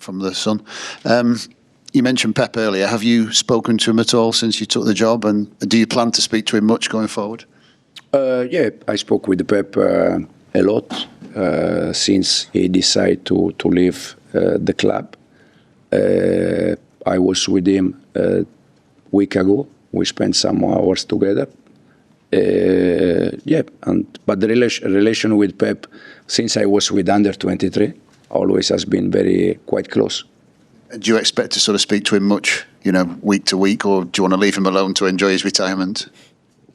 from the Sun. You mentioned Pep earlier. Have you spoken to him at all since you took the job, and do you plan to speak to him much going forward? Yeah, I spoke with Pep a lot since he decided to leave the club. I was with him a week ago. We spent some hours together. But the relation with Pep, since I was with under 23, always has been quite close. Do you expect to sort of speak to him much, week to week, or do you want to leave him alone to enjoy his retirement?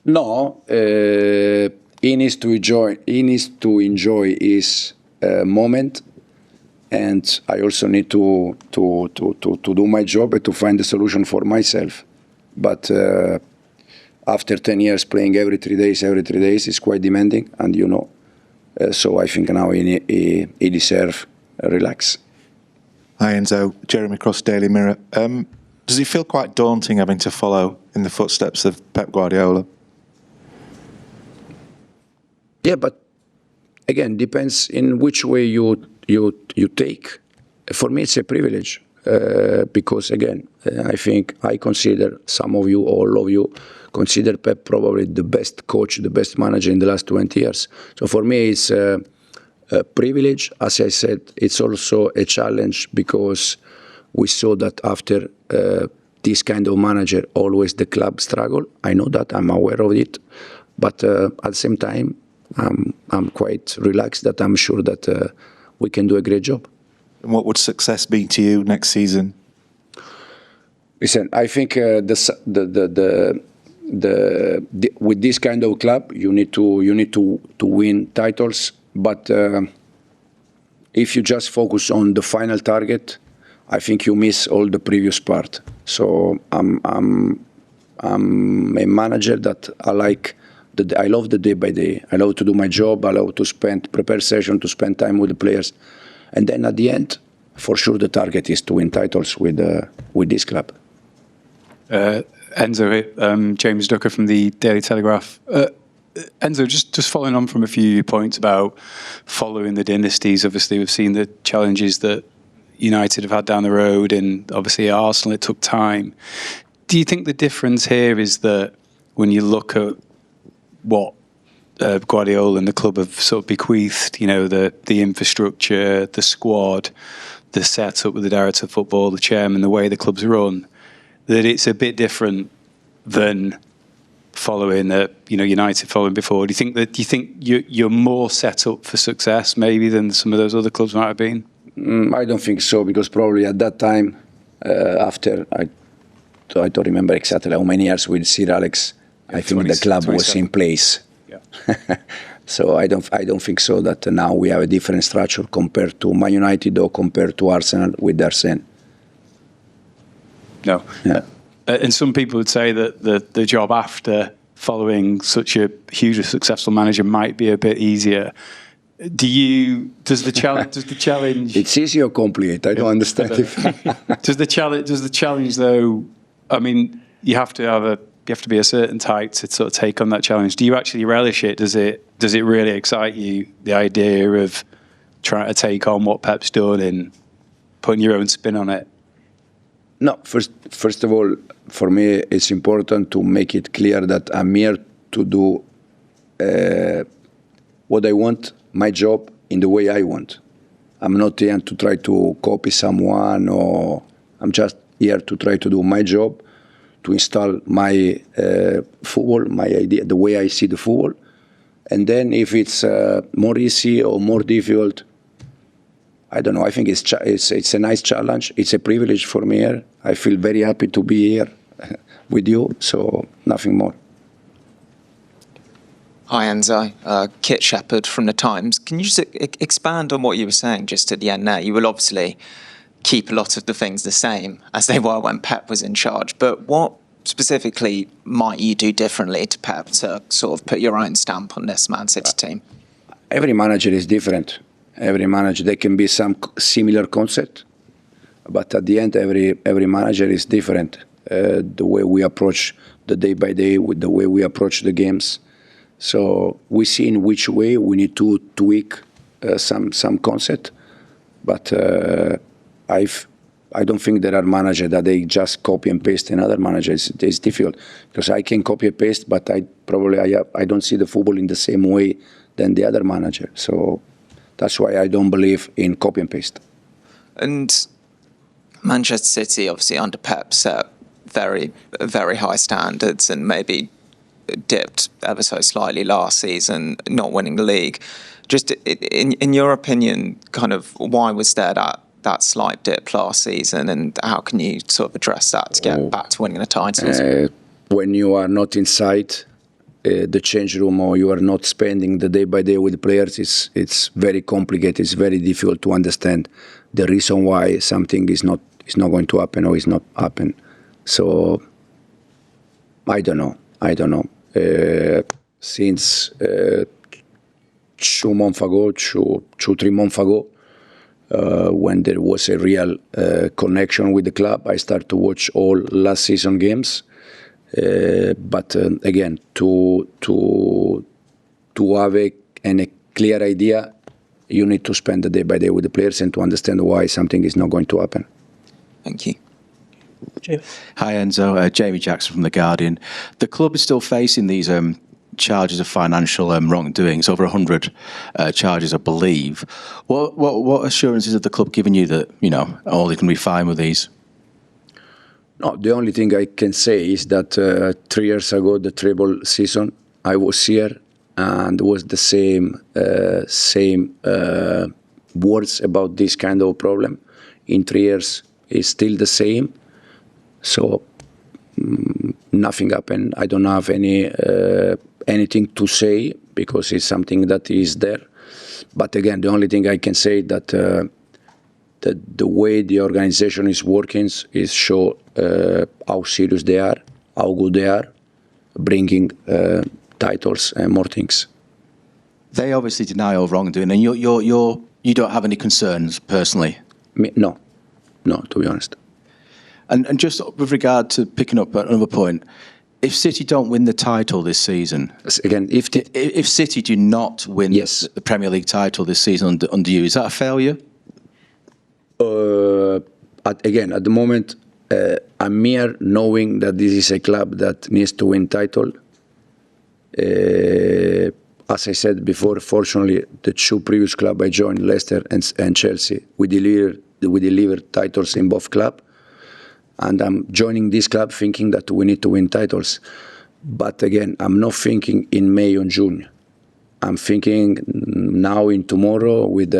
No, he needs to enjoy his moment, and I also need to do my job and to find a solution for myself. But after 10 years playing every 3 days, it's quite demanding, and so I think now he deserves a relax. Hi Enzo, Jeremy Cross, Daily Mirror. Does it feel quite daunting having to follow in the footsteps of Pep Guardiola? Yeah, but again, depends in which way you take. For me, it's a privilege because again, I consider some of you, all of you, consider Pep probably the best coach, the best manager in the last 20 years. So for me, it's a privilege. As I said, it's also a challenge because we saw that after this kind of manager, always the club struggle. I know that, I'm aware of it, but at the same time, I'm quite relaxed that I'm sure that we can do a great job. And what would success be to you next season? Listen, I think with this kind of club, you need to win titles. But if you just focus on the final target, I think you miss all the previous part. So I'm a manager that I love the day by day. I love to do my job. I love to prepare session, to spend time with the players, and then at the end, for sure, the target is to win titles with this club. Enzo, James Ducker from the Daily Telegraph. Enzo, just following on from a few points about following the dynasties. Obviously, we've seen the challenges that United have had down the road, and obviously at Arsenal it took time. Do you think the difference here is that when you look at what Guardiola and the club have sort of bequeathed, the infrastructure, the squad, the setup with the director of football, the chairman, the way the club's run, that it's a bit different than following United following before? Do you think you're more set up for success maybe than some of those other clubs might have been? I don't think so, because probably at that time, after I don't remember exactly how many years with Sir Alex, I think the club was in place. Yeah. So I don't think so that now we have a different structure compared to Man United or compared to Arsenal with Arsene. No. Yeah. And some people would say that the job after following such a hugely successful manager might be a bit easier. Does the challenge? It's easy or complicated? I don't understand. Does the challenge though? I mean, you have to be a certain type to sort of take on that challenge. Do you actually relish it? Does it really excite you, the idea of trying to take on what Pep's done and putting your own spin on it? No, first of all, for me, it's important to make it clear that I'm here to do what I want, my job, in the way I want. I'm not here to try to copy someone, or I'm just here to try to do my job, to install my football, my idea, the way I see the football. And then if it's more easy or more difficult, I don't know. I think it's a nice challenge. It's a privilege for me here. I feel very happy to be here with you, so nothing more. Hi Enzo, Kit Shepherd from The Times. Can you just expand on what you were saying just at the end there? You will obviously keep a lot of the things the same as they were when Pep was in charge, but what specifically might you do differently to Pep to sort of put your own stamp on this Man City team? Every manager is different. Every manager, there can be some similar concept, but at the end, every manager is different. The way we approach the day by day, with the way we approach the games. So we see in which way we need to tweak some concept, but I don't think there are managers that they just copy and paste another manager. It's difficult because I can copy and paste, but I don't see the football in the same way than the other manager. So that's why I don't believe in copy and paste. And Manchester City, obviously under Pep, set very, very high standards and maybe dipped ever so slightly last season, not winning the league. Just in your opinion, kind of why was there that slight dip last season, and how can you sort of address that to get back to winning the titles? When you are not inside the change room, or you are not spending the day by day with the players, it's very complicated. It's very difficult to understand the reason why something is not going to happen or is not happen. So I don't know. Since 2 months ago, 3 months ago, when there was a real connection with the club, I started to watch all last season games. But again, to have a clear idea, you need to spend the day by day with the players and to understand why something is not going to happen. Thank you. Hi Enzo, Jamie Jackson from The Guardian. The club is still facing these charges of financial wrongdoings, over 100 charges, I believe. What assurances have the club given you that, all they can be fine with these? No, the only thing I can say is that 3 years ago, the treble season, I was here and was the same words about this kind of problem. In 3 years, it's still the same. So nothing happened. I don't have anything to say because it's something that is there. But again, the only thing I can say that the way the organization is working is show how serious they are, how good they are, bringing titles and more things. They obviously deny all wrongdoing, and you don't have any concerns personally. No, to be honest. And just with regard to picking up another point, if City don't win the title this season, again, if City do not win the Premier League title this season under you, is that a failure? At the moment, I'm mere knowing that this is a club that needs to win title. As I said before, fortunately, the 2 previous clubs I joined, Leicester and Chelsea, we delivered titles in both clubs. And I'm joining this club thinking that we need to win titles. But again, I'm not thinking in May or June. I'm thinking now in tomorrow with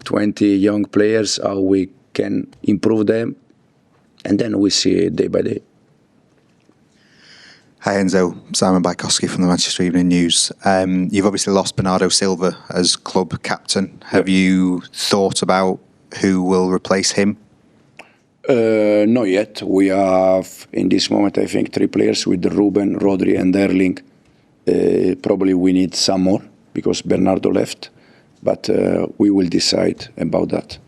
20 young players, how we can improve them. And then we see it day by day. Hi Enzo, Simon Bajkowski from the Manchester Evening News. You've obviously lost Bernardo Silva as club captain. Have you thought about who will replace him? Not yet. We have, in this moment, I think 3 players with Ruben, Rodri and Erling. Probably we need some more because Bernardo left, but we will decide about that.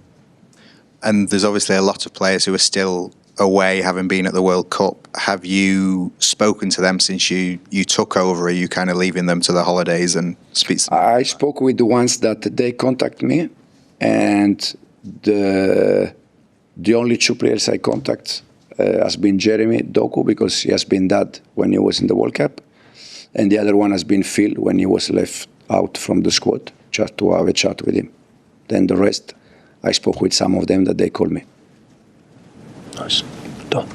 And there's obviously a lot of players who are still away, having been at the World Cup. Have you spoken to them since you took over? Are you kind of leaving them to the holidays and speak to them? I spoke with the ones that they contact me, and the only 2 players I contact has been Jeremy Doku because he has been that when he was in the World Cup, and the other one has been Phil when he was left out from the squad, just to have a chat with him. Then the rest, I spoke with some of them that they called me. Nice. Dom.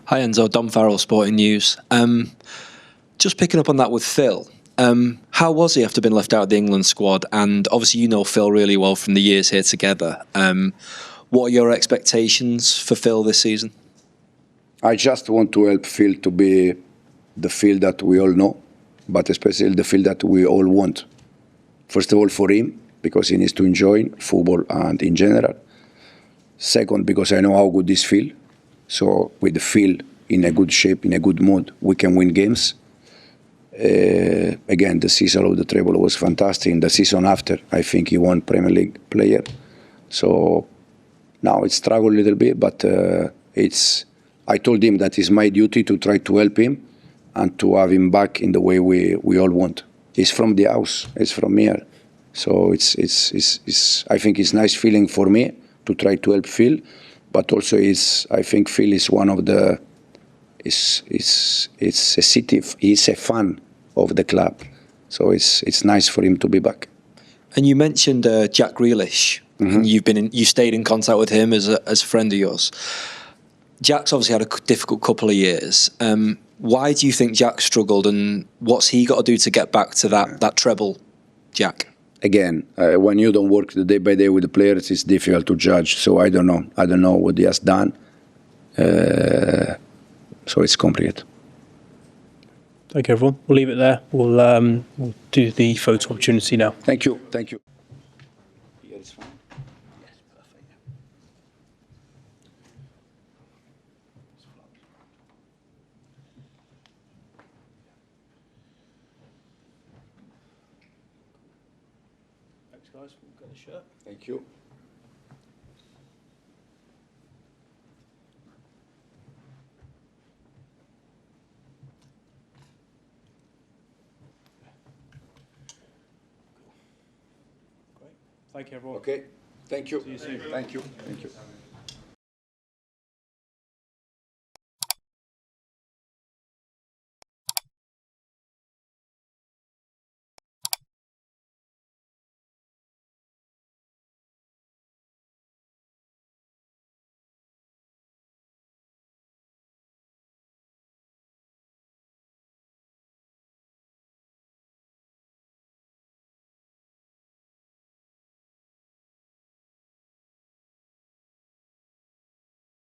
Hi Enzo, Dom Farrell, Sporting News. Just picking up on that with Phil. How was he after being left out of the England squad? And obviously you know Phil really well from the years here together. What are your expectations for Phil this season? I just want to help Phil to be the Phil that we all know, but especially the Phil that we all want. First of all, for him, because he needs to enjoy football and in general. Second, because I know how good this Phil. So with Phil in a good shape, in a good mood, we can win games. Again, the season of the treble was fantastic. In the season after, I think he won Premier League player. So now it struggled a little bit, but I told him that it's my duty to try to help him and to have him back in the way we all want. He's from the house, he's from here. So I think it's a nice feeling for me, to try to help Phil, but also I think Phil is one of the he's a fan of the club, so it's nice for him to be back. And you mentioned Jack Grealish, and you stayed in contact with him as a friend of yours. Jack's obviously had a difficult couple of years. Why do you think Jack struggled, and what's he got to do to get back to that treble, Jack? Again, when you don't work the day by day with the players, it's difficult to judge. So I don't know. I don't know what he has done. So it's complicated. Thank you, everyone. We'll leave it there. We'll do the photo opportunity now. Thank you. Thank you. Thanks, guys. We'll get the shirt. Thank you. Great. Thank you, everyone. Okay. Thank you. See you soon. Thank you. Thank you.